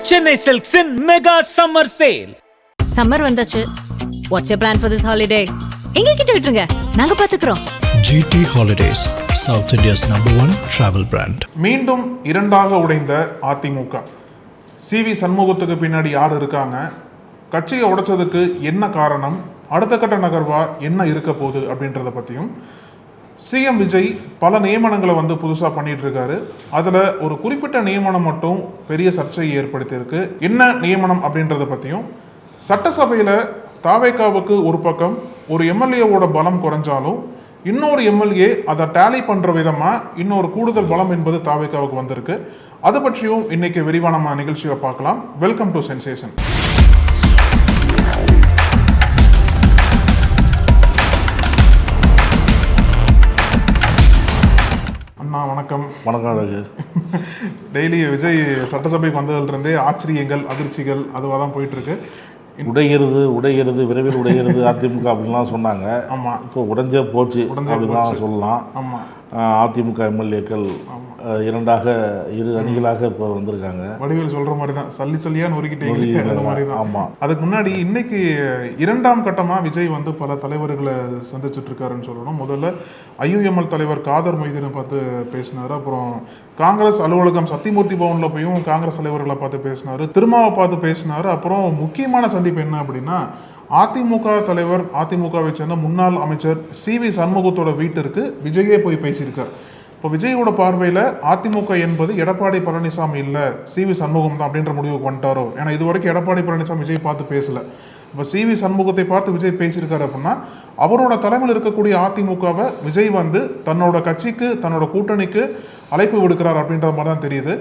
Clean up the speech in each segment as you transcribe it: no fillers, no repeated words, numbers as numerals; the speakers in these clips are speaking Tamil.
Chennai Silks in mega summer sale. Summer வந்தாச்சு. What's your plan for this holiday? எங்க கிட்ட விட்டுருங்க, நாங்க பாத்துக்கிறோம். GT Holidays, South India's #1 travel brand. மீண்டும் இரண்டாக உடைந்த அதிமுக. CV சண்முகத்துக்கு பின்னாடி யார் இருக்காங்க, கட்சியை உடைச்சதுக்கு என்ன காரணம், அடுத்த கட்ட நகர்வா என்ன இருக்க போகுது அப்படின்றத பற்றியும், சிஎம் விஜய் பல நியமனங்களை புதுசாக பண்ணிட்டு இருக்காரு. அதில் ஒரு குறிப்பிட்ட நியமனம் மட்டும் பெரிய சர்ச்சையை ஏற்படுத்தியிருக்கு. என்ன நியமனம் அப்படின்றத பற்றியும், சட்டசபையில் தாவேகாவுக்கு ஒரு பக்கம் ஒரு எம்எல்ஏவோட பலம் குறைஞ்சாலும் இன்னொரு எம்எல்ஏ அதை டேலி பண்ணுற விதமாக இன்னொரு கூடுதல் பலம் என்பது தாவேகாவுக்கு வந்திருக்கு. அதை பற்றியும் இன்னைக்கு விரிவான நிகழ்ச்சியை பார்க்கலாம். Welcome to sensation. வணக்கம். வணக்கம். டெய்லி விஜய் சட்டசபைக்கு வந்ததுலேருந்தே ஆச்சரியங்கள், அதிர்ச்சிகள் அதுவாக தான் போயிட்டு இருக்கு. உடைகிறது விரைவில் உடைகிறது அதிமுக அப்படின்லாம் சொன்னாங்க. ஆமாம், இப்போ உடைஞ்சே போச்சு அப்படிதான் சொல்லலாம். ஆமாம், அதிமுக எம்எல்ஏக்கள் இரண்டாக இரு அணிகளாக இப்போ வந்திருக்காங்க. வடிவேல் சொல்ற மாதிரி தான், சல்லியா நொறுக்கிட்டே மாதிரி தான். ஆமாம். அதுக்கு முன்னாடி இன்னைக்கு இரண்டாம் கட்டமா விஜய் பல தலைவர்களை சந்திச்சுட்டு இருக்காருன்னு சொல்லணும். முதல்ல IUML தலைவர் காதர் மொய்தீனை பார்த்து பேசினாரு. அப்புறம் காங்கிரஸ் அலுவலகம் சத்தியமூர்த்தி பவன்ல போயும் காங்கிரஸ் தலைவர்களை பார்த்து பேசினாரு. திருமாவை பார்த்து பேசினாரு. அப்புறம் முக்கியமான சந்திப்பு என்ன அப்படின்னா, அதிமுக தலைவர், அதிமுகவை சேர்ந்த முன்னாள் அமைச்சர் CV சண்முகத்தோட வீட்டிற்கு விஜயே போய் பேசியிருக்கார். இப்போ விஜயோட பார்வையில் அதிமுக என்பது எடப்பாடி பழனிசாமி இல்லை, CV சண்முகம் தான் அப்படின்ற முடிவுக்கு வந்துட்டாரோ. ஏன்னா இது வரைக்கும் எடப்பாடி பழனிசாமி விஜய் பார்த்து பேசல. இப்போ CV சண்முகத்தை பார்த்து விஜய் பேசியிருக்காரு அப்படின்னா, அவரோட தலைமையில் இருக்கக்கூடிய அதிமுகவை விஜய் தன்னோட கட்சிக்கு, தன்னோட கூட்டணிக்கு அழைப்பு விடுக்கிறார் அப்படின்ற மாதிரி தான் தெரியுது.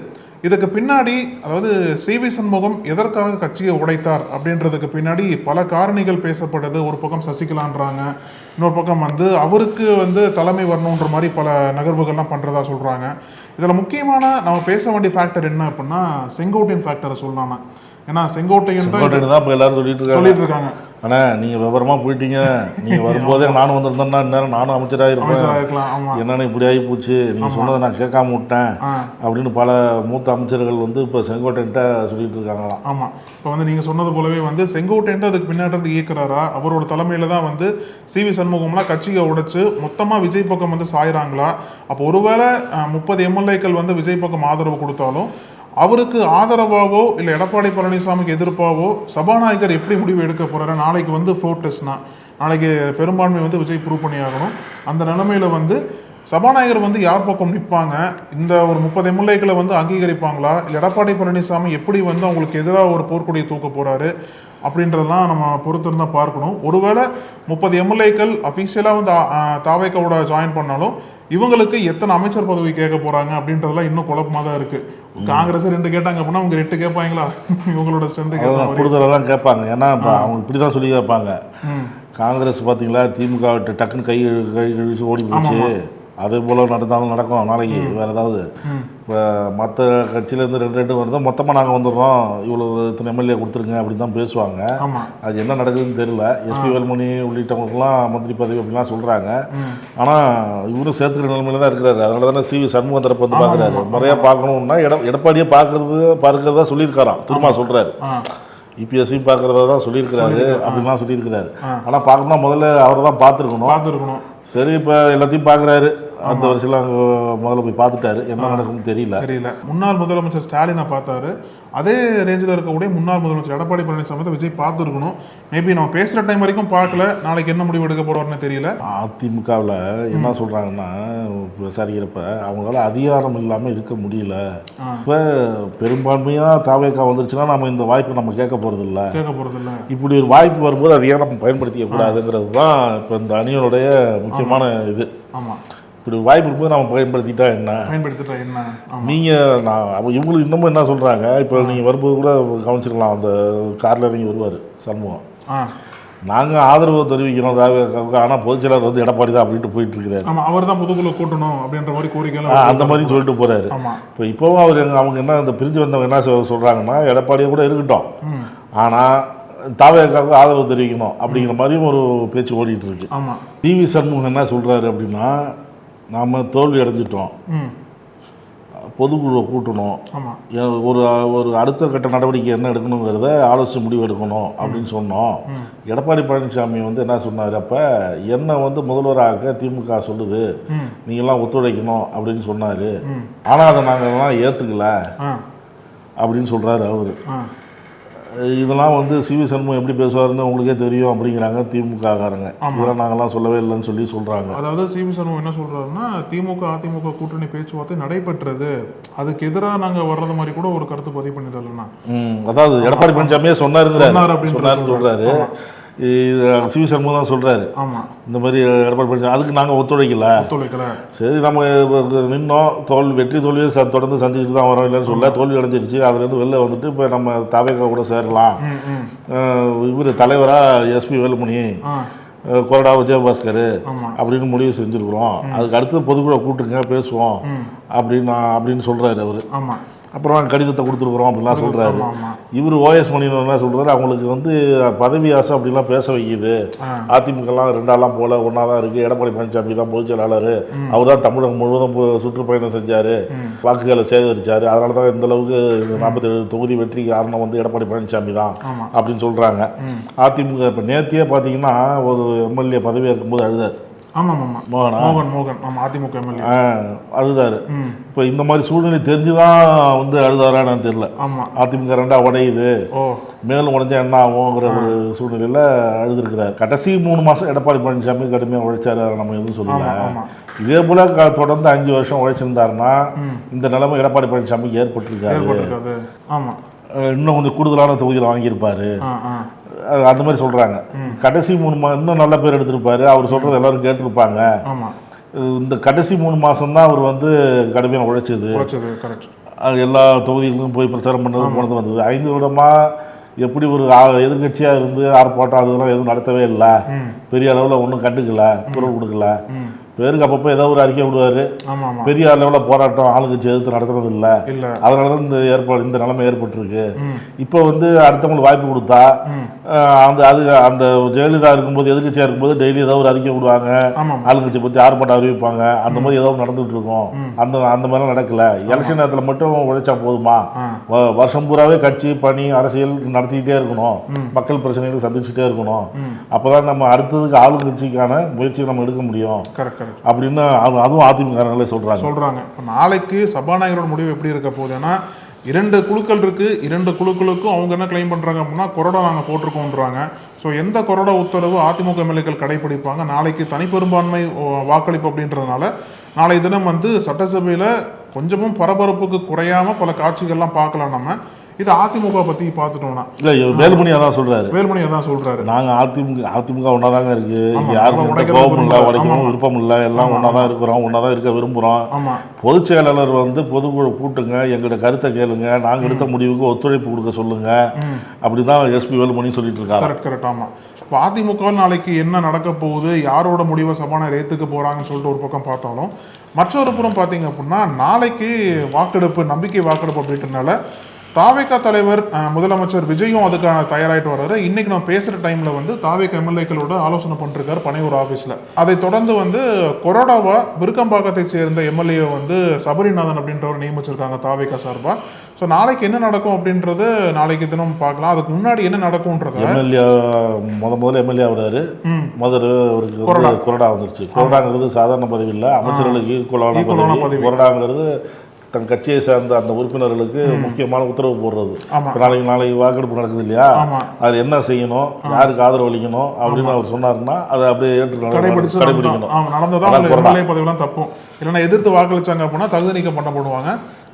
இதுக்கு பின்னாடி, அதாவது CV சண்முகம் எதற்காக கட்சியை உடைத்தார் அப்படின்றதுக்கு பின்னாடி பல காரணிகள் பேசப்படுது. ஒரு பக்கம் சசிகலான்றாங்க, இன்னொரு பக்கம் அவருக்கு தலைமை வரணுன்ற மாதிரி பல நகர்வுகள்லாம் பண்ணுறதா சொல்கிறாங்க. இதில் முக்கியமான நம்ம பேச வேண்டிய ஃபேக்டர் என்ன அப்படின்னா, செங்கோட்டையன் ஃபேக்டரை சொல்லலாமா. ஏன்னா செங்கோட்டையன் தான் இப்போ எல்லாரும் சொல்லிட்டு இருக்காங்க. ஆனா நீங்க விவரமா போயிட்டீங்க, நீங்க வரும்போதே நானும் வந்திருந்தேன்னா இந்நேரம் நானும் அமைச்சராக இருப்பேன், என்னன்னு இப்படி ஆகி போச்சு, நீங்க சொன்னதை நான் கேட்காம விட்டேன் அப்படின்னு பல மூத்த அமைச்சர்கள் இப்போ செங்கோட்டையன்ட்ட சொல்லிட்டு இருக்காங்களாம். ஆமா, இப்போ நீங்க சொன்னது போலவே செங்கோட்டையன் அதுக்கு பின்னாடி இருந்து இயக்குறாரா, அவரோட தலைமையில தான் CV சண்முகம்லாம் கட்சியை உடைச்சு மொத்தமா விஜய் பக்கம் சாயிறாங்களா. அப்போ ஒருவேளை 30 எம்எல்ஏக்கள் விஜய் பக்கம் ஆதரவு கொடுத்தாலும் அவருக்கு ஆதரவாவோ இல்லை எடப்பாடி பழனிசாமிக்கு எதிர்ப்பாவோ சபாநாயகர் எப்படி முடிவு எடுக்க போறாரு. நாளைக்கு ஃப்ளோர் டெஸ்ட்னா, நாளைக்கு பெரும்பான்மை விஜய் ப்ரூவ் பண்ணி ஆகணும். அந்த நிலைமையில சபாநாயகர் யார் பக்கம் நிற்பாங்க, இந்த ஒரு 30 எம்எல்ஏக்களை அங்கீகரிப்பாங்களா, இல்லை எடப்பாடி பழனிசாமி எப்படி அவங்களுக்கு எதிராக ஒரு போர்க்கொடியை தூக்க போறாரு அப்படின்றதெல்லாம் நம்ம பொறுத்திருந்தா பார்க்கணும். ஒருவேளை 30 எம்எல்ஏக்கள் அஃபீஷியலாக தாவேக்காவோட ஜாயின் பண்ணாலும் இவங்களுக்கு எத்தனை அமைச்சர் பதவி கேட்க போறாங்க அப்படின்றதெல்லாம் இன்னும் குழப்பமா தான் இருக்கு. காங்கிரஸ் 2 கேட்டாங்க அப்படின்னா அவங்க 8 கேட்பாங்களா, இவங்களோட ஸ்ட்ரென்த் கூடுதலாம் கேட்பாங்க. ஏன்னா அவங்க இப்படிதான் சொல்லி கேட்பாங்க. காங்கிரஸ் பாத்தீங்களா, திமுக டக்குன்னு கை கழிச்சு ஓடி போச்சு, அதே போல நடந்தாலும் நடக்கும் நாளைக்கு வேற ஏதாவது. இப்போ மற்ற கட்சியிலேருந்து 2 வருதோ மொத்தமாக நாங்கள் வந்துடுறோம், இவ்வளோ இத்தனை எம்எல்ஏ கொடுத்துருங்க அப்படின்னு தான் பேசுவாங்க. அது என்ன நடக்குதுன்னு தெரியல. SP வேலுமணி உள்ளிட்டவங்களுக்குலாம் மந்திரி பதவி அப்படிலாம் சொல்கிறாங்க. ஆனால் இவரும் சேர்த்துக்கிற நிலைமையில தான் இருக்கிறாரு. அதனால தானே CV சண்முகம் தரப்பு பார்க்குறாரு. முறையாக பார்க்கணும்னா எடப்பாடியே பார்க்கறதா சொல்லியிருக்காராம். திரும்ப சொல்கிறாரு, EPSையும் பார்க்கறதா தான் சொல்லியிருக்கிறாரு அப்படின்லாம் சொல்லியிருக்கிறாரு. ஆனால் பார்க்கணும்னா முதல்ல அவரை தான் பார்த்துருக்கணும். சரி, இப்போ எல்லாத்தையும் பார்க்குறாரு. அந்த வருஷம் அங்கே முதல்ல போய் பார்த்துட்டாரு, என்ன நடக்கும்னு தெரியல. முன்னாள் முதலமைச்சர் ஸ்டாலினை பார்த்தாரு. அதே ரேஞ்சில் இருக்கக்கூடிய முன்னாள் முதலமைச்சர் எடப்பாடி பழனிசாமி விஜய் பார்த்துருக்கணும். மேபி நம்ம பேசுகிற டைம் வரைக்கும் பார்க்கல, நாளைக்கு என்ன முடிவு எடுக்க போறோம்னு தெரியல. அதிமுகவில் என்ன சொல்கிறாங்கன்னா, விசாரிக்கிறப்ப அவங்களால அதிகாரம் இல்லாமல் இருக்க முடியல. இப்போ பெரும்பான்மையாக தாவேக்கா வந்துருச்சுன்னா நம்ம இந்த வாய்ப்பை நம்ம கேட்க போகிறது இல்லை. இப்படி ஒரு வாய்ப்பு வரும்போது அதை ஏன் நம்ம பயன்படுத்திக்க கூடாதுங்கிறது தான் இப்போ இந்த அணியோடைய முக்கியமான இது. ஆமாம், இப்படி வாய்ப்பு இருக்கும்போது நம்ம பயன்படுத்திட்டா என்ன. நீங்கள் இவங்களுக்கு இன்னமும் என்ன சொல்கிறாங்க, இப்போ நீங்கள் வரும்போது கூட கவனிச்சிருக்கலாம், அந்த காரில் இறங்கி வருவார் சண்முகம், நாங்கள் ஆதரவு தெரிவிக்கிறோம், ஆனால் பொதுச்செயலாளர் எடப்பாடி தான் அப்படின்ட்டு போயிட்டு இருக்கிறாரு. அவர் தான் பொதுக்குழு கூட்டணும் அப்படின்ற மாதிரி கோரிக்கை அந்த மாதிரி சொல்லிட்டு போறாரு. இப்போவும் அவர் அவங்க என்ன இந்த பிரிஞ்சு வந்தவங்க என்ன சொல்கிறாங்கன்னா, எடப்பாடியை கூட இருக்கட்டும், ஆனால் தாவேக்காவுக்கு ஆதரவு தெரிவிக்கணும் அப்படிங்கிற மாதிரியும் ஒரு பேச்சு ஓடிட்டு இருக்கு. CV சண்முகம் என்ன சொல்கிறாரு அப்படின்னா, நாம் தோல்வி அடைஞ்சிட்டோம், பொதுக்குழுவை கூட்டணும், ஒரு ஒரு அடுத்த கட்ட நடவடிக்கை என்ன எடுக்கணுங்கிறத ஆலோசித்து முடிவு எடுக்கணும் அப்படின்னு சொன்னோம். எடப்பாடி பழனிசாமி வந்து என்ன சொன்னார், அப்போ என்னை வந்து முதல்வராக திமுக சொல்லுது, நீங்கள்லாம் ஒத்துழைக்கணும் அப்படின்னு சொன்னார். ஆனால் அதை நாங்கள்லாம் ஏற்றுக்கல அப்படின்னு சொல்கிறாரு அவர். இதெல்லாம் வந்து சிவி சண்முகம் எப்படி பேசுவாருன்னு உங்களுக்கே தெரியும் அப்படிங்கிறாங்க திமுககாரங்க. இதெல்லாம் நாங்கள்லாம் சொல்லவே இல்லைன்னு சொல்லி சொல்கிறாங்க. அதாவது சிவி சண்முகம் என்ன சொல்கிறாருன்னா, திமுக அதிமுக கூட்டணி பேச்சுவார்த்தை நடைபெற்றது, அதுக்கு எதிராக நாங்கள் வர்றது மாதிரி கூட ஒரு கருத்து பதிவு பண்ணி தரலன்னா, அதாவது எடப்பாடி பழனிசாமியே சொன்னாருன்னு சொல்கிறாரு. சிவி சண்முகம் தான் சொல்கிறாரு இந்த மாதிரி எடப்பாடி பழனிசாமி அதுக்கு நாங்கள் ஒத்துழைக்கல. சரி, நம்ம நின்னோம், வெற்றி தோல்வியை தொடர்ந்து சந்திச்சுட்டு தான் வரோம், இல்லைன்னு சொல்ல தோல்வி அடைஞ்சிருச்சு. அதுலேருந்து வெளில வந்துட்டு இப்போ நம்ம தவேகா கூட சேரலாம். இவர் தலைவராக எஸ்பி வேலுமணி, கொறடா விஜயபாஸ்கர் அப்படின்னு முடிவு செஞ்சுருக்குறோம். அதுக்கு அடுத்து பொதுக்குழு கூட்டுங்க பேசுவோம் அப்படின்னு சொல்கிறாரு அவர். அப்புறம் நாங்கள் கடிதத்தை கொடுத்துருக்குறோம் அப்படின்லாம் சொல்கிறாரு. இவர் ஓஎஸ் மணியன் என்ன சொல்கிறாரு, அவங்களுக்கு வந்து பதவி ஆசை அப்படிலாம் பேச வைக்கிது. அதிமுகலாம் ரெண்டாலாம் போல ஒன்றா தான் இருக்குது. எடப்பாடி பழனிசாமி தான் பொதுச் செயலாளர், அவர் தான் தமிழகம் முழுவதும் சுற்றுப்பயணம் செஞ்சார், வாக்குகளை சேகரித்தார். அதனால தான் இந்த அளவுக்கு 47 தொகுதி வெற்றி காரணம் வந்து எடப்பாடி பழனிசாமி தான் அப்படின்னு சொல்கிறாங்க. அதிமுக இப்போ நேத்தியே பார்த்தீங்கன்னா ஒரு எம்எல்ஏ பதவி இருக்கும்போது அழுதார். அழுதாரு. இப்ப இந்த மாதிரி சூழ்நிலை தெரிஞ்சுதான் வந்து அழுதாரான்னு தெரியல. அதிமுக ரெண்டா உடையுது, மேலும் உடைஞ்சா என்ன ஆகுங்கிற ஒரு சூழ்நிலையில அழுதுருக்கிறார். கடைசி 3 மாசம் எடப்பாடி பழனிசாமி கடுமையா உழைச்சாரு, நம்ம எதுவும் சொல்லல. இதே போல தொடர்ந்து 5 வருஷம் உழைச்சிருந்தாருன்னா இந்த நிலைமை எடப்பாடி பழனிசாமிக்கு ஏற்பட்டிருக்காரு. இன்னும் கொஞ்சம் கூடுதலான தொகுதியில் வாங்கியிருப்பாரு. அந்த மாதிரி சொல்றாங்க. கடைசி 3 மாதம் இன்னும் நல்ல பேர் எடுத்திருப்பாரு, அவர் சொல்றது எல்லாரும் கேட்டிருப்பாங்க. இந்த கடைசி 3 மாசம் தான் அவர் வந்து கடுமையாக உழைச்சது. எல்லா தொகுதிகளுக்கும் போய் பிரச்சாரம் பண்ணது போனது வந்தது. 5 வருடமா எப்படி ஒரு எதிர்கட்சியா இருந்து ஆர்ப்பாட்டம் அதெல்லாம் எதுவும் நடத்தவே இல்லை. பெரிய அளவில் ஒன்றும் கண்டுக்கல, குரல் கொடுக்கல. பேருக்கு அப்பப்போ ஏதோ ஒரு அறிக்கை விடுவாரு. பெரிய அளவில் போராட்டம் ஆளுங்கட்சி எதிர்த்து நடத்துறது இல்லை. அதனாலதான் இந்த நிலைமை ஏற்பட்டிருக்கு. இப்போ வந்து அடுத்தவங்களுக்கு வாய்ப்பு கொடுத்தா அந்த ஜெயலலிதா இருக்கும்போது எதிர்கட்சியா இருக்கும்போது டெய்லி ஏதோ ஒரு அறிக்கை விடுவாங்க, ஆளுங்கட்சி பத்தி ஆர்ப்பாட்டம் அறிவிப்பாங்க. அந்த மாதிரி ஏதோ நடந்துட்டு இருக்கும். அந்த மாதிரிலாம் நடக்கல. எலெக்ஷன் நேரத்தில் மட்டும் உழைச்சா போதுமா? வருஷம் பூராவே கட்சி பணி அரசியல் நடத்திக்கிட்டே இருக்கணும், மக்கள் பிரச்சனைகள் சந்திச்சுட்டே இருக்கணும். அப்பதான் நம்ம அடுத்ததுக்கு ஆளுங்கட்சிக்கான முயற்சியை நம்ம எடுக்க முடியும் அப்படின்னு அதுவும் அதிமுக சொல்றாங்க. நாளைக்கு சபாநாயகரோட முடிவு எப்படி இருக்க போகுதுன்னா, 2 குழுக்கள் இருக்கு. 2 குழுக்களுக்கும் அவங்க என்ன கிளைம் பண்றாங்க அப்படின்னா, கொறடா நாங்க போட்டிருக்கோன்றாங்க. ஸோ எந்த கொறடா உத்தரவு அதிமுக எம்எல்ஏக்கள் கடைபிடிப்பாங்க? நாளைக்கு தனிப்பெரும்பான்மை வாக்களிப்பு அப்படின்றதுனால நாளை தினம் வந்து சட்டசபையில கொஞ்சமும் பரபரப்புக்கு குறையாம பல காட்சிகள்லாம் பார்க்கலாம். நம்ம இது அதிமுக பத்தி பார்த்துட்டோம்னா வேலுமணியா தான் சொல்றாரு. நாங்க அதிமுக ஒன்னாதாங்க இருக்கு, யாருக்கும் கோபம் இல்லை, உடைக்கவும் விருப்பம் இல்லை, எல்லாம் ஒன்னாதான் இருக்கிறோம், ஒன்னாதான் இருக்க விரும்புறோம். பொதுச் செயலாளர் வந்து பொதுக்குழு கூட்டுங்க, எங்களோட கருத்தை கேளுங்க, நாங்க எடுத்த முடிவுக்கு ஒத்துழைப்பு கொடுக்க சொல்லுங்க அப்படிதான் எஸ்பி வேலுமணி சொல்லிட்டு இருக்காங்க. கரெக்ட். ஆமா. இப்போ அதிமுக நாளைக்கு என்ன நடக்க போகுது, யாரோட முடிவை சபாநாயகர் ஏற்றுக்க போறாங்கன்னு சொல்லிட்டு ஒரு பக்கம் பார்த்தாலும், மற்றொரு புறம் பார்த்தீங்க அப்படின்னா நாளைக்கு வாக்கெடுப்பு, நம்பிக்கை வாக்கெடுப்பு அப்படின்றனால தாவேகா தலைவர் முதலமைச்சர் விஜயும் அதுக்கான தயாராகிட்டு வர்றாரு. இன்னைக்கு நம்ம பேசுற டைம்ல வந்து தாவேகா எம்எல்ஏக்களோட ஆலோசனை பண்ணிருக்காரு பனையூர் ஆபீஸ்ல. அதை தொடர்ந்து வந்து கொறடாவா விருக்கம்பாக்கத்தை சேர்ந்த எம்எல்ஏ வந்து சபரிநாதன் அப்படின்றவர் நியமிச்சிருக்காங்க தாவேகா சார்பா. ஸோ நாளைக்கு என்ன நடக்கும் அப்படின்றது நாளைக்கு தினம் பார்க்கலாம். அதுக்கு முன்னாடி என்ன நடக்கும்ன்றது முதல்ல எம்எல்ஏ ஆகுறாரு. கொறடா வந்துருச்சு. கொறடாங்கிறது சாதாரண பதவி இல்லை, அமைச்சர்களுக்கு ஈக்குவலான பதவி. கொறடாங்கிறது தன் கட்சியை சார்ந்த அந்த உறுப்பினர்களுக்கு முக்கியமான உத்தரவு போடுறது. நாளைக்கு வாக்கெடுப்பு நடக்குது இல்லையா, அது என்ன செய்யணும், யாருக்கு ஆதரவு அளிக்கணும் அப்படின்னு அவர் சொன்னாருன்னா அதை அப்படியே கடைபிடிக்கணும். நடந்ததான் பதவியெல்லாம் தப்பும் இல்லைன்னா எதிர்த்து வாக்களிச்சாங்க அப்படின்னா தகுதி நீக்கம் பண்ணப்படுவாங்க.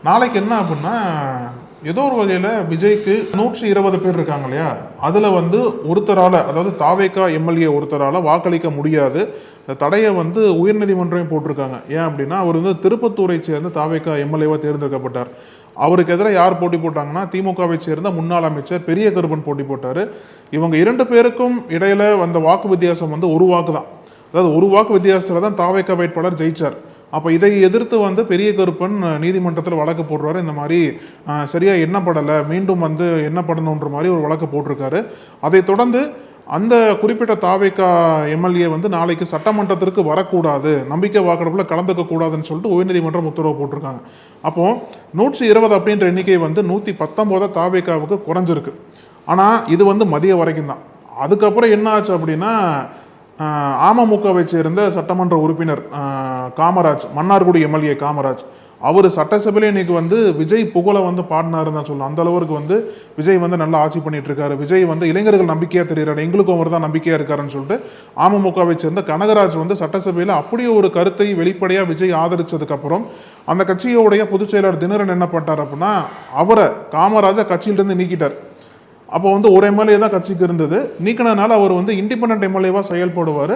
நாளைக்கு என்ன அப்படின்னா ஏதோ ஒரு வகையில விஜய்க்கு 120 பேர் இருக்காங்க இல்லையா, அதுல வந்து ஒருத்தரால, அதாவது தாவேகா எம்எல்ஏ ஒருத்தரால வாக்களிக்க முடியாது. இந்த தடையை வந்து உயர்நீதிமன்றம் போட்டிருக்காங்க. ஏன் அப்படின்னா அவர் வந்து திருப்பத்தூரை சேர்ந்த தாவேகா எம்எல்ஏவா தேர்ந்தெடுக்கப்பட்டார். அவருக்கு எதிராக யார் போட்டி போட்டாங்கன்னா திமுகவை சேர்ந்த முன்னாள் அமைச்சர் பெரிய கருப்பன் போட்டி போட்டாரு. இவங்க 2 பேருக்கும் இடையில வந்த வாக்கு வித்தியாசம் வந்து 1 வாக்கு தான். அதாவது 1 வாக்கு வித்தியாசத்துல தான் தாவேகா வேட்பாளர் ஜெயிச்சார். அப்போ இதை எதிர்த்து வந்து பெரிய கருப்பன் நீதிமன்றத்தில் வழக்கு போடுறாரு. இந்த மாதிரி சரியா எண்ணப்படலை, மீண்டும் வந்து எண்ணப்படணுன்ற மாதிரி ஒரு வழக்கு போட்டிருக்காரு. அதை தொடர்ந்து அந்த குறிப்பிட்ட தாவேகா எம்எல்ஏ வந்து நாளைக்கு சட்டமன்றத்திற்கு வரக்கூடாது, நம்பிக்கை வாக்கெடுப்புல கலந்துக்க கூடாதுன்னு சொல்லிட்டு உயர்நீதிமன்றம் உத்தரவு போட்டிருக்காங்க. அப்போ 120 அப்படின்ற எண்ணிக்கை வந்து 119 தாவேகாவுக்கு குறைஞ்சிருக்கு. ஆனா இது வந்து மதிய வரைக்கும் தான். அதுக்கப்புறம் என்ன ஆச்சு அப்படின்னா அமமுகவை சேர்ந்த சட்டமன்ற உறுப்பினர் காமராஜ், மன்னார்குடி எம்எல்ஏ காமராஜ், அவர் சட்டசபையில இன்னைக்கு வந்து விஜய் புகழை வந்து பாடினாருன்னு தான் சொல்லலாம். அந்த அளவுக்கு வந்து விஜய் வந்து நல்லா ஆட்சி பண்ணிட்டு இருக்காரு, விஜய் வந்து இளைஞர்கள் நம்பிக்கையா தெரிகிறாரு, எங்களுக்கும் அவர் தான் நம்பிக்கையா இருக்காருன்னு சொல்லிட்டு அமமுகவை சேர்ந்த கனகராஜ் வந்து சட்டசபையில அப்படியே ஒரு கருத்தை வெளிப்படையா விஜய் ஆதரிச்சதுக்கு அப்புறம் அந்த கட்சியோடைய பொதுச் செயலாளர் தினகரன் என்ன பண்ணிட்டார் அப்படின்னா அவரை காமராஜை கட்சியிலிருந்து நீக்கிட்டார். அப்போ வந்து ஒரு எம்எல்ஏ தான் கட்சிக்கு இருந்தது, நீக்கினதுனால அவர் வந்து இண்டிபெண்டன்ட் எம்எல்ஏவா செயல்படுவார்.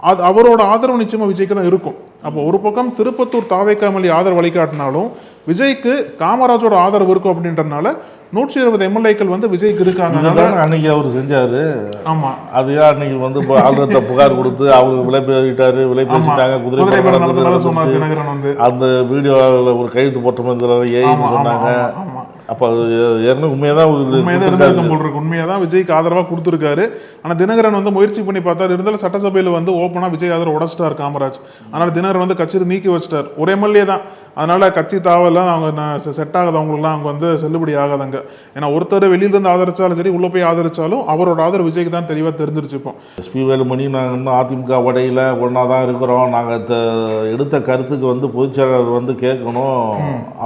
அது அவரோட ஆதரவு நிச்சயமா விஜய்க்கு தான் இருக்கும். அப்போ ஒரு பக்கம் திருப்பத்தூர் தாவேகா எம்எல்ஏ ஆதரவு வழிகாட்டினாலும் விஜய்க்கு காமராஜோட ஆதரவு இருக்கும் அப்படின்றதுனால 120 எம்எல்ஏக்கள் வந்து விஜய்க்கு இருக்காங்க. அன்னைக்கு அவர் செஞ்சாரு. ஆமா, அது அன்னைக்கு வந்து ஆளுநர்கிட்ட புகார் கொடுத்து அவங்க விலை பேசிட்டாங்க, குதிரை வந்து அந்த வீடியோவில் ஒரு கையெழுத்து போட்ட மாதிரி ஏன்னு சொன்னாங்க. அப்ப ஏற்கனவே உண்மையாதான் விஜய்க்கு ஆதரவா கொடுத்துருக்காரு. ஆனா தினகரன் வந்து முயற்சி பண்ணி பார்த்தாரு, இருந்தாலும் சட்டசபையில வந்து ஓப்பனா விஜய் ஆதரவு உடைச்சிட்டார் காமராஜ். அதனால தினகரன் வந்து கட்சியை நீக்கி வச்சிட்டார். ஒரு எம்எல்ஏ தான், அதனால கட்சி தாவெல்லாம் அவங்க செட் ஆகாதவங்களுக்குலாம் அவங்க வந்து செல்லுபடி ஆகாதாங்க. ஏன்னா ஒருத்தர் வெளியில இருந்து ஆதரிச்சாலும் சரி, உள்ள போய் ஆதரிச்சாலும் அவரோட ஆதரவு விஜய்க்கு தான் தெளிவா தெரிஞ்சிருச்சுப்போம். எஸ்பி வேலுமணி நாங்கள் இன்னும் அதிமுக வடையில ஒன்னாதான் இருக்கிறோம், நாங்க எடுத்த கருத்துக்கு வந்து பொதுச்செயலாளர் வந்து கேட்கணும்,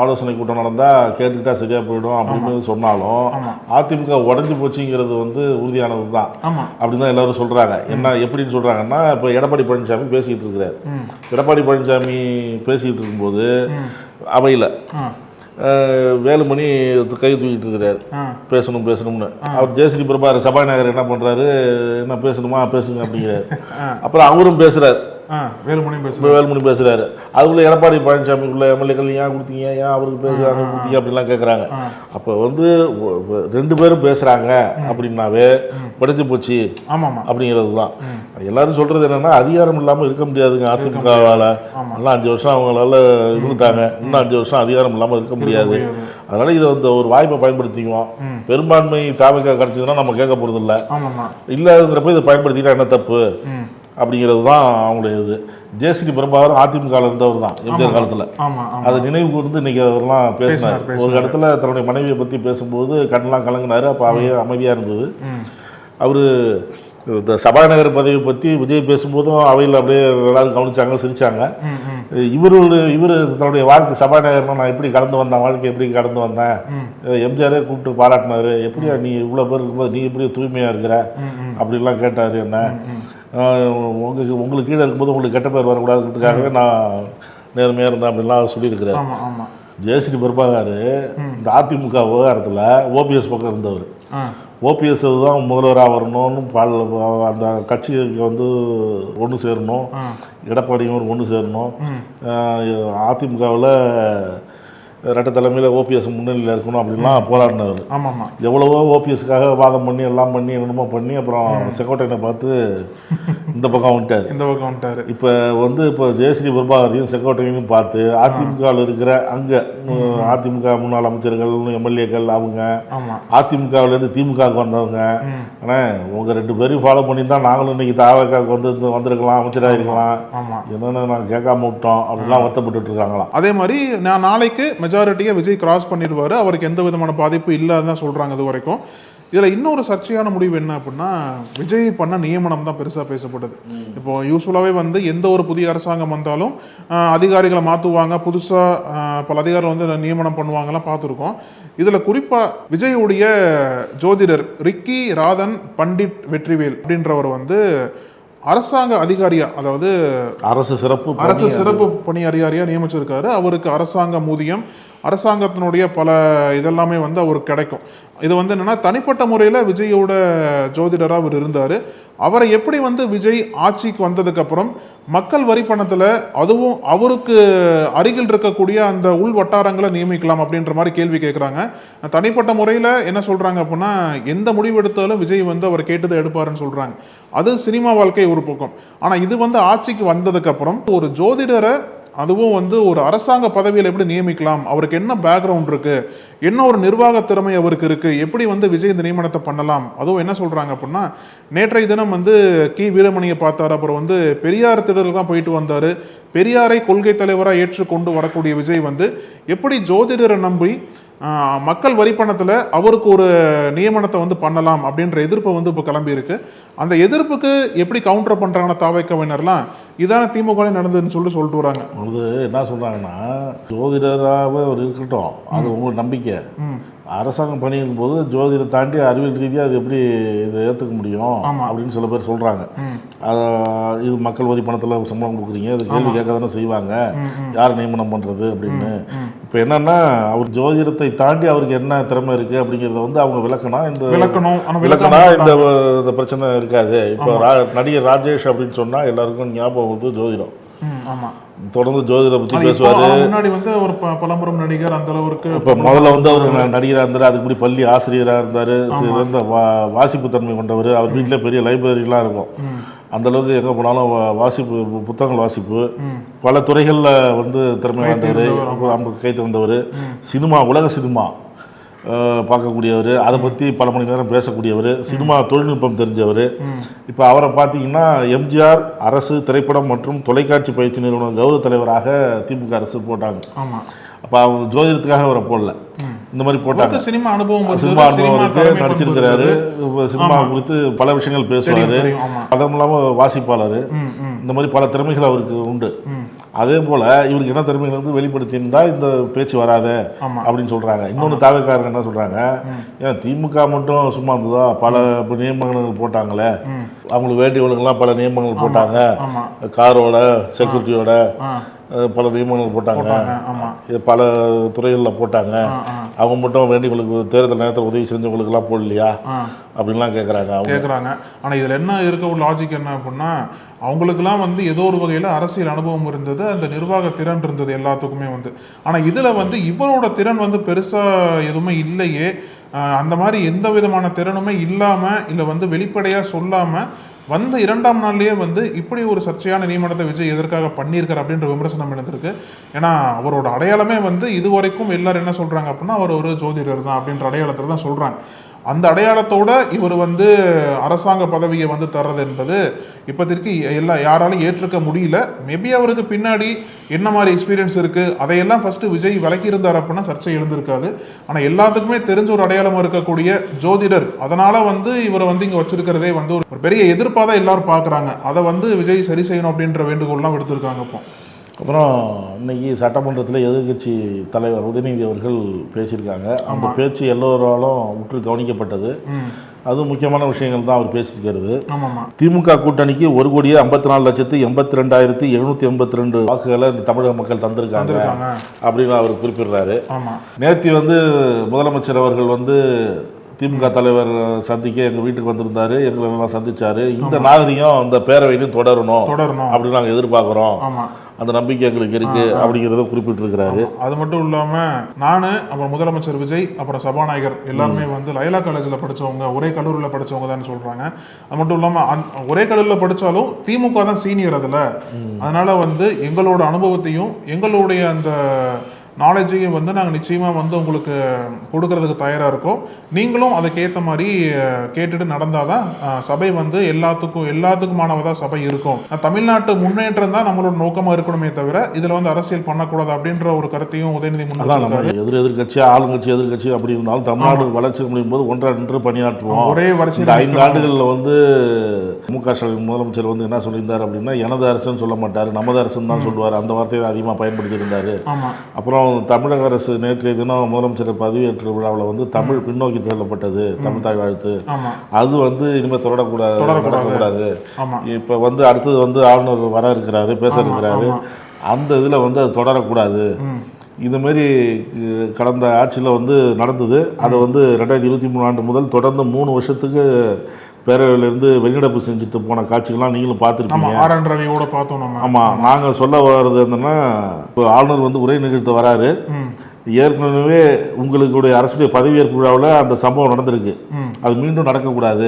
ஆலோசனை கூட்டம் நடந்தா கேட்டுக்கிட்டா சரியா போயிடும் அப்படின்னு சொன்னாலும் அதிமுக உடஞ்சி போச்சுங்கிறது வந்து உறுதியானது தான் அப்படின்னு தான் எல்லாரும் சொல்றாங்க. என்ன எப்படின்னு சொல்றாங்கன்னா, இப்போ எடப்பாடி பழனிசாமி பேசிக்கிட்டு இருக்கிறார். எடப்பாடி பழனிசாமி பேசிக்கிட்டு இருக்கும்போது அவையில் வேலுமணி கை தூக்கிட்டு இருக்கிறார், பேசணும்னு. அவர் ஜெயஸ்ரீ பிரபாகர் சபாநாயகர் என்ன பண்றாரு, என்ன பேசணுமா பேசுங்க அப்படிங்கிறார். அப்புறம் அவரும் பேசுறாரு, வேலுமணி பேசுறாரு. அதுக்குள்ள எடப்பாடி பழனிசாமிக்குள்ள எம்எல்ஏக்கள் ஏன் கொடுத்தீங்க, ஏன் அவருக்கு பேசுறாங்க கொடுத்தீங்க அப்படிலாம் கேட்கறாங்க. அப்ப வந்து 2 பேரும் பேசுறாங்க அப்படின்னாவே படிச்சு போச்சு அப்படிங்கிறது தான். எல்லாரும் சொல்றது என்னன்னா, அதிகாரம் இல்லாம இருக்க முடியாதுங்க அதிமுகவால. எல்லாம் 5 வருஷம் அவங்களால இருந்துட்டாங்க, இன்னும் 5 வருஷம் அதிகாரம் இல்லாம இருக்க முடியாது. அதனால இதை வந்து ஒரு வாய்ப்பை பயன்படுத்திக்குவோம். பெரும்பான்மை தாவேகா கிடைச்சதுன்னா நம்ம கேட்க போறது இல்லை, இல்லாதப்ப இதை பயன்படுத்திக்கிட்டா என்ன தப்பு அப்படிங்கிறது தான் அவங்களுடைய இது. ஜெயஸ்ரீ பிரபாகர் அதிமுக இருந்தவர் தான் எம்ஜிஆர் காலத்தில். அது நினைவு கூர்ந்து இன்னைக்கு அவர்லாம் பேசினார். ஒரு இடத்துல தன்னுடைய மனைவியை பற்றி பேசும்போது கண்ணெல்லாம் கலங்கினாரு. அப்போ அவையே அமைதியாக இருந்தது. அவர் இந்த சபாநாயகர் பதவி பற்றி விஜய் பேசும்போதும் அவையில் அப்படியே எல்லாரும் கவனிச்சாங்க, சிரிச்சாங்க. இவர் தன்னுடைய வாழ்க்கை சபாநாயகர்னா நான் எப்படி கடந்து வந்தேன், வாழ்க்கை எப்படி கடந்து வந்தேன், எம்ஜிஆரே கூப்பிட்டு பாராட்டினாரு, எப்படியா நீ இவ்வளோ பேர் இருக்கும்போது நீ எப்படி தூய்மையாக இருக்கிற அப்படிலாம் கேட்டார். என்ன உங்களுக்கு கீழே இருக்கும்போது உங்களுக்கு கெட்ட பேர் வரக்கூடாதுன்றதுக்காகவே நான் நேர்மையாக இருந்தேன் அப்படின்லாம் சொல்லியிருக்கிறார். ஜெயஸ்ரீ பிரபாகர் இந்த அதிமுக விவகாரத்தில் ஓபிஎஸ் பக்கம் இருந்தவர். ஓபிஎஸ் தான் முதல்வராக வரணும்னு அந்த கட்சிக்கு வந்து ஒன்று சேரணும், எடப்பாடியும் ஒன்று சேரணும், அதிமுகவில் ரெட்ட தலைமையில் ஓபிஎஸ் முன்னணியில் இருக்கணும் அப்படின்லாம் போராடினவர். எவ்வளவோ ஓபிஎஸ்க்காக வாதம் பண்ணி எல்லாம் பண்ணி என்னமோ பண்ணி அப்புறம் செங்கோட்டையனை பார்த்து இந்த பக்கம் வந்துட்டார். இப்போ வந்து இப்போ ஜெயஸ்ரீ பிரபாகரையும் செங்கோட்டையனையும் பார்த்து அதிமுகவில் இருக்கிற அங்கே அதிமுக முன்னாள் அமைச்சர்கள் எம்எல்ஏக்கள் அவங்க அதிமுகவிலேருந்து திமுகவுக்கு வந்தவங்க, ஆனால் உங்கள் 2 பேரையும் ஃபாலோ பண்ணி தான் நாங்களும் இன்னைக்கு தாவேக்காவுக்கு வந்திருக்கலாம், அமைச்சராக இருக்கலாம், என்னென்னு நாங்கள் கேட்காம விட்டோம் அப்படின்லாம் வருத்தப்பட்டு இருக்காங்களாம். அதே மாதிரி நான் நாளைக்கு மெஜாரிட்டியை விஜய் கிராஸ் பண்ணிடுவாரு, அவருக்கு எந்த விதமான பாதிப்பு இல்லாதான் சொல்றாங்க இது வரைக்கும். இதுல இன்னொரு சர்ச்சையான முடிவு என்ன அப்படின்னா, விஜய் பண்ண நியமனம் தான் பெருசா பேசப்படுது. இப்போ யூஸ்வலாவே வந்து எந்த ஒரு புதிய அரசாங்கம் வந்தாலும் அதிகாரிகளை மாத்துவாங்க, புதுசா பல அதிகாரிகள் வந்து நியமனம் பண்ணுவாங்கலாம் பார்த்துருக்கோம். இதுல குறிப்பா விஜயுடைய ஜோதிடர் ரிக்கி ராதன் பண்டிட் வெற்றிவேல் அப்படின்றவர் வந்து அரசாங்க அதிகாரியா, அதாவது அரசு சிறப்பு பணி அதிகாரியா நியமிச்சிருக்காரு. அவருக்கு அரசாங்க ஊதியம், அரசாங்கத்தினுடைய பல இதெல்லாமே வந்து அவருக்கு கிடைக்கும். இது வந்து என்னன்னா தனிப்பட்ட முறையில விஜயோட ஜோதிடரா அவர் இருந்தாரு. அவரை எப்படி வந்து விஜய் ஆட்சிக்கு வந்ததுக்கு அப்புறம் மக்கள் வரி பணத்துல அதுவும் அவருக்கு அருகில் இருக்கக்கூடிய அந்த உள் வட்டாரங்களை நியமிக்கலாம் அப்படின்ற மாதிரி கேள்வி கேட்கிறாங்க. தனிப்பட்ட முறையில என்ன சொல்றாங்க அப்படின்னா, எந்த முடிவு எடுத்தாலும் விஜய் வந்து அவர் கேட்டதை எடுப்பாருன்னு சொல்றாங்க. அது சினிமா வாழ்க்கை ஒரு பக்கம். ஆனா இது வந்து ஆட்சிக்கு வந்ததுக்கு அப்புறம் ஒரு ஜோதிடரை அதுவும் வந்து ஒரு அரசாங்க பதவியில் எப்படி நியமிக்கலாம், அவருக்கு என்ன பேக்ரவுண்ட் இருக்கு, என்ன ஒரு நிர்வாக திறமை அவருக்கு இருக்கு, எப்படி வந்து விஜய் இந்த நியமனத்தை பண்ணலாம். அதுவும் என்ன சொல்றாங்க அப்படின்னா, நேற்றைய தினம் வந்து கி வீரமணியை பார்த்தாரு, அப்புறம் வந்து பெரியார் திடலுக்கு தான் போயிட்டு வந்தாரு. பெரியாரை கொள்கை தலைவராக ஏற்றுக்கொண்டு வரக்கூடிய விஜய் வந்து எப்படி ஜோதிடரை நம்பி மக்கள் வரிப்பணத்தில் அவருக்கு ஒரு நியமனத்தை வந்து பண்ணலாம் அப்படின்ற எதிர்ப்பு வந்து இப்போ கிளம்பி இருக்கு. அந்த எதிர்ப்புக்கு எப்படி கவுண்டர் பண்றாங்கன்னா தாவைக்கவினர்லாம் இதான திமுக நடந்ததுன்னு சொல்லிட்டு வராங்க. அது என்ன சொல்றாங்கன்னா, ஜோதிடராக ஒரு இருக்கட்டும், அது உங்களுக்கு நம்பிக்கை. அரசாங்கம் பணியின் போது ஜோதிடரை தாண்டி அறிவியல் ரீதியாக அது எப்படி இதை ஏற்றுக்க முடியும் அப்படின்னு சில பேர் சொல்றாங்க. இது மக்கள் வரி பணத்தில் சம்பளம் கொடுக்குறீங்க, அது கேள்வி கேட்க தானே செய்வாங்க, யார் நியமனம் பண்றது அப்படின்னு. இப்போ என்னன்னா, அவர் ஜோதிடத்தை தாண்டி அவருக்கு என்ன திறமை இருக்கு அப்படிங்கிறத வந்து அவங்க விளக்கணும் இந்த பிரச்சனை இருக்காது. இப்போ நடிகர் ராஜேஷ் அப்படின்னு சொன்னா எல்லாருக்கும் ஞாபகம் வந்து ஜோதிடம். தொடர்ந்து ஜோதிட பத்தி பேசுவாரு. முன்னாடி வந்து ஒரு பலம்பரம் நடிகர் அந்த அளவுக்கு. இப்ப முதல்ல வந்து அவர் நடிகராக இருந்தாரு, அதுக்கு முன்னாடி பள்ளி ஆசிரியராக இருந்தாரு, சிறந்த வாசிப்பு தன்மை கொண்டவர். அவர் வீட்டுல பெரிய லைப்ரரிலாம் இருக்கும். அந்த அளவுக்கு எங்க போனாலும் வாசிப்பு, புத்தகங்கள் வாசிப்பு, பல துறைகள்ல வந்து திறமை வாய்ந்தவர், கை தந்தவர். சினிமா, உலக சினிமா பார்க்கக்கூடியவர், அதை பற்றி பல மணி நேரம் பேசக்கூடியவர், சினிமா தொழில்நுட்பம் தெரிஞ்சவர். இப்போ அவரை பார்த்தீங்கன்னா எம்ஜிஆர் அரசு திரைப்படம் மற்றும் தொலைக்காட்சி பயிற்சி நிறுவனம் கௌரவ தலைவராக திமுக அரசு போட்டாங்க. அப்போ அவங்க ஜோதிடத்துக்காக அவரை போடல, இந்த மாதிரி போட்டாங்க. சினிமா அனுபவம் இருக்கு, நடிச்சிருக்கிறாரு, சினிமா குறித்து பல விஷயங்கள் பேசுவாரு, அதுவும் இல்லாமல் வாசிப்பாளர், இந்த மாதிரி பல திறமைகள் அவருக்கு உண்டு. அதே போல இவருக்கு என்ன திறமைகள் வந்து வெளிப்படுத்தியிருந்தா இந்த பேச்சு வராத அப்படின்னு சொல்றாங்க. இன்னொன்று தாவேக்காரங்க என்ன சொல்றாங்க, ஏன் திமுக மட்டும் சும்மா இருந்ததா, பல நியமனங்கள் போட்டாங்களே, அவங்களுக்கு வேண்டியவங்களுக்கெல்லாம் பல நியமனங்கள் போட்டாங்க, காரோட செக்யூரிட்டியோட பல நியமனங்கள் போட்டாங்க, பல துறைகளில் போட்டாங்க, அவங்க மட்டும் வேண்டியவங்களுக்கு தேர்தல் நேரத்தில் உதவி செஞ்சவங்களுக்குலாம் போடலையா அப்படின்லாம் கேட்குறாங்க. ஆனால் இதில் என்ன இருக்க ஒரு லாஜிக் என்ன அப்படின்னா, அவங்களுக்குலாம் வந்து ஏதோ ஒரு வகையில் அரசியல் அனுபவம் இருந்தது, அந்த நிர்வாக திறன் இருந்தது எல்லாத்துக்குமே வந்து. ஆனால் இதில் வந்து இவரோட திறன் வந்து பெருசாக எதுவுமே இல்லையே, அந்த மாதிரி எந்த விதமான திறனுமே இல்லாமல், இல்லை வந்து வெளிப்படையாக சொல்லாமல் வந்த 2ஆம் நாள்லயே வந்து இப்படி ஒரு சர்ச்சையான நியமனத்தை விஜய் எதற்காக பண்ணியிருக்காரு அப்படின்ற விமர்சனம் நடந்திருக்கு. ஏன்னா அவரோட அடையாளமே வந்து இதுவரைக்கும் எல்லாரும் என்ன சொல்றாங்க அப்படின்னா, அவர் ஒரு ஜோதிடர் தான் அப்படின்ற அடையாளத்தில் தான் சொல்றாங்க. அந்த அடையாளத்தோட இவர் வந்து அரசாங்க பதவியை வந்து தர்றது என்பது இப்போதைக்கு யாராலும் ஏற்றுக்க முடியல. மேபி அவருக்கு பின்னாடி என்ன மாதிரி எக்ஸ்பீரியன்ஸ் இருக்கு அதையெல்லாம் ஃபர்ஸ்ட் விஜய் விளக்கி இருந்தார் அப்படின்னா சர்ச்சை எழுந்திருக்காது. ஆனால் எல்லாத்துக்குமே தெரிஞ்ச ஒரு அடையாளம் இருக்கக்கூடிய ஜோதிடர், அதனால வந்து இவரை வந்து இங்க வச்சிருக்கிறதே வந்து ஒரு பெரிய எதிர்ப்பாக தான் எல்லாரும் பார்க்குறாங்க. அதை வந்து விஜய் சரி செய்யணும் அப்படின்ற வேண்டுகோள்லாம் விடுத்திருக்காங்க. இப்போ அப்புறம் இன்னைக்கு சட்டமன்றத்தில் எதிர்கட்சி தலைவர் உதயநிதி அவர்கள் பேசியிருக்காங்க. அந்த பேச்சு எல்லோராலும் உற்று கவனிக்கப்பட்டது. அது முக்கியமான விஷயங்கள் தான் அவர் பேசியிருக்கிறது. திமுக கூட்டணிக்கு 1,54,82,782 வாக்குகளை இந்த தமிழக மக்கள் தந்திருக்காங்க அப்படின்னு அவர் குறிப்பிடுறாரு. நேற்று வந்து முதலமைச்சர் அவர்கள் வந்து திமுக தலைவர் சந்திக்க எங்கள் வீட்டுக்கு வந்திருந்தாரு, எங்களெல்லாம் சந்திச்சாரு. இந்த நாகரிகம் அந்த பேரவையிலும் தொடரணும் அப்படின்னு நாங்கள் எதிர்பார்க்குறோம், அந்த நம்பிக்கை எங்களுக்கு இருக்கு அப்படிங்கிறத குறிப்பிட்டிருக்கிறாரு. அது மட்டும் இல்லாம நானு, அப்புறம் முதலமைச்சர் விஜய், அப்புறம் சபாநாயகர் எல்லாருமே வந்து லயலா காலேஜில் படிச்சவங்க, ஒரே கல்லூரியில் படிச்சவங்க தான் சொல்றாங்க. அது மட்டும் இல்லாம ஒரே கல்லூரியில் படிச்சாலும் திமுக தான் சீனியர் அதுல. அதனால வந்து எங்களோட அனுபவத்தையும் எங்களுடைய அந்த நாலேஜையும் வந்து நாங்கள் நிச்சயமாக வந்து உங்களுக்கு கொடுக்கறதுக்கு தயாராக இருக்கோம். நீங்களும் அதுக்கேற்ற மாதிரி கேட்டுட்டு நடந்தாதான் சபை வந்து எல்லாத்துக்குமானவதாக சபை இருக்கும். தமிழ்நாட்டு முன்னேற்றம் தான் நம்மளோட நோக்கமாக இருக்கணுமே தவிர இதில் வந்து அரசியல் பண்ணக்கூடாது அப்படின்ற ஒரு கருத்தையும் உதயநிதி முன்னாடி எதிர்கட்சி ஆளுங்கட்சி எதிர்கட்சி அப்படி இருந்தாலும் தமிழ்நாடு வளர்ச்சி முடியும் போது ஒன்றரை நின்று பணியாற்றுவோம். ஒரே வரிசையில் 5 ஆண்டுகளில் வந்து மு.க. ஸ்டாலின் முதலமைச்சர் வந்து என்ன சொல்லியிருந்தார் அப்படின்னா, எனது அரசுன்னு சொல்ல மாட்டார், நமது அரசுன்னு தான் சொல்லுவார். அந்த வார்த்தையை அதிகமாக பயன்படுத்தி இருந்தார். அப்புறம் தமிழக அரசு நேற்றைய தினம் முதலமைச்சர் பதவியேற்ற விழாவில் வந்து தமிழ் பின்னோக்கி தள்ளப்பட்டது, தமிழ் தாய் வாழ்த்து, அது வந்து இனிமேல் தொடரக்கூடாது. இப்ப வந்து அடுத்தது வந்து ஆளுநர் வர இருக்கிறாரு, பேச இருக்கிறாரு, அந்த இதுல வந்து அது தொடரக்கூடாது. இது மாதிரி கடந்த ஆட்சியில் வந்து நடந்தது. அதை வந்து 2023 ஆண்டு முதல் தொடர்ந்து 3 வருஷத்துக்கு பேரவையிலிருந்து வெளிநடப்பு செஞ்சுட்டு போன காட்சிகள்லாம் நீங்களும் பார்த்துருப்பீங்க. ஆமாம், நாங்கள் சொல்ல வர்றது என்னன்னா, இப்போ ஆளுநர் வந்து உரை நிகழ்த்த வராரு, ஏற்கனவே உங்களுடைய அரசுடைய பதவியேற்பு விழாவில் அந்த சம்பவம் நடந்திருக்கு. அது மீண்டும் நடக்கக்கூடாது.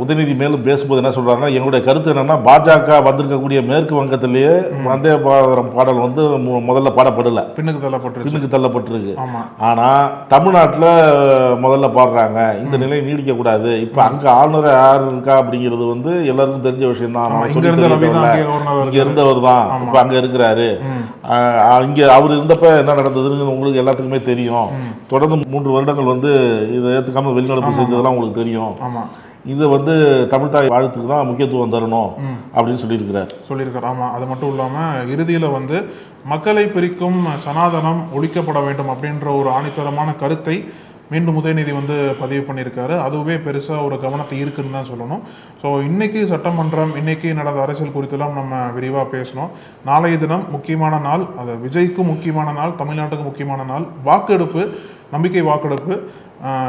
உதயநிதி மேலும் பேசும்போது என்ன சொல்றாங்கன்னா, எங்களுடைய கருத்து என்னன்னா, பாஜக வந்திருக்கக்கூடிய மேற்கு வங்கத்திலேயே வந்தே பாரதம் பாடல் வந்து முதல்ல பாடப்படல, பின்னுக்கு தள்ளப்பட்டிருக்கு. ஆனா தமிழ்நாட்டில் முதல்ல பாடுறாங்க. இந்த நிலை நீடிக்க கூடாது. இப்ப அங்க ஆளுநர் யார் இருக்கா அப்படிங்கிறது வந்து எல்லாருக்கும் தெரிஞ்ச விஷயம் தான். இங்க இருந்தவர் தான் இப்ப அங்க இருக்கிறாரு. இங்க அவர் இருந்தப்ப என்ன நடந்ததுன்னு உங்களுக்கு எல்லாத்துக்குமே தெரியும். தொடர்ந்து 3 வருடங்கள் வந்து இதை ஏத்துக்காம வெளிநடப்பு செய்ததெல்லாம் உங்களுக்கு தெரியும். இது வந்து தமிழ்தாய் வாழ்த்துக்கு தான் முக்கியத்துவம் தரணும் அப்படின்னு சொல்லியிருக்கிறார். ஆமா, அது மட்டும் இல்லாம இறுதியில வந்து மக்களை பிரிக்கும் சனாதனம் ஒழிக்கப்பட வேண்டும் அப்படின்ற ஒரு ஆணித்தரமான கருத்தை மீண்டும் உதயநிதி வந்து பதிவு பண்ணியிருக்காரு. அதுவே பெருசா ஒரு கவனத்தை இருக்குன்னு தான் சொல்லணும். ஸோ இன்னைக்கு சட்டமன்றம், இன்னைக்கு நடந்த அரசியல் குறித்தெல்லாம் நம்ம விரிவாக பேசணும். நாளைய தினம் முக்கியமான நாள், அது விஜய்க்கும் முக்கியமான நாள், தமிழ்நாட்டுக்கு முக்கியமான நாள். வாக்கெடுப்பு, நம்பிக்கை வாக்கெடுப்பு.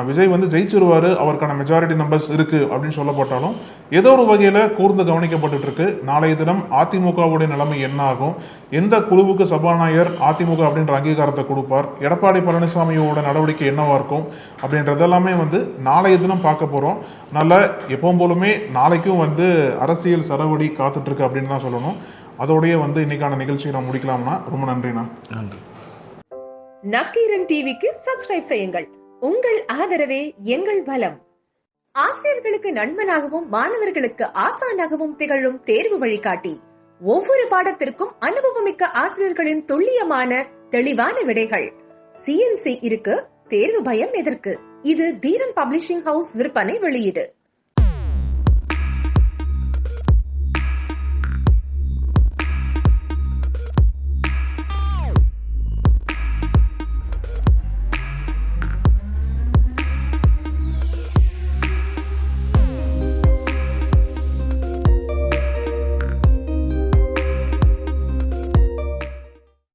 விஜய் வந்து ஜெயிச்சிருவாரு, அவருக்கான மெஜாரிட்டி நம்பர்ஸ் இருக்கு அப்படின்னு சொல்லப்பட்டாலும் ஏதோ ஒரு வகையில கூர்ந்து கவனிக்கப்பட்டு இருக்கு. நாளைய தினம் அதிமுகவுடைய நிலைமை என்ன ஆகும், எந்த குழுவுக்கு சபாநாயகர் அதிமுக அப்படின்ற அங்கீகாரத்தை கொடுப்பார், எடப்பாடி பழனிசாமியோட நடவடிக்கை என்னவா இருக்கும் அப்படின்றதெல்லாமே வந்து நாளைய தினம் பார்க்க போறோம். நல்ல எப்பவும் போலுமே நாளைக்கும் வந்து அரசியல் சரவடி காத்துட்டு இருக்கு அப்படின்னு தான் சொல்லணும். அதோடய வந்து இன்னைக்கான நிகழ்ச்சியை நான் முடிக்கலாம்னா ரொம்ப நன்றிண்ணா. நன்றி. நக்கீரன் டிவிக்கு சப்ஸ்கிரைப் செய்யுங்கள். உங்கள் ஆதரவே எங்கள் பலம். ஆசிரியர்களுக்கு நண்பனாகவும் மாணவர்களுக்கு ஆசானாகவும் திகழும் தேர்வு வழிகாட்டி. ஒவ்வொரு பாடத்திற்கும் அனுபவமிக்க ஆசிரியர்களின் துல்லியமான தெளிவான விடைகள். CNC இருக்கு, தேர்வு பயம் எதற்கு? இது தீரன் பப்ளிஷிங் ஹவுஸ் விற்பனை வெளியீடு.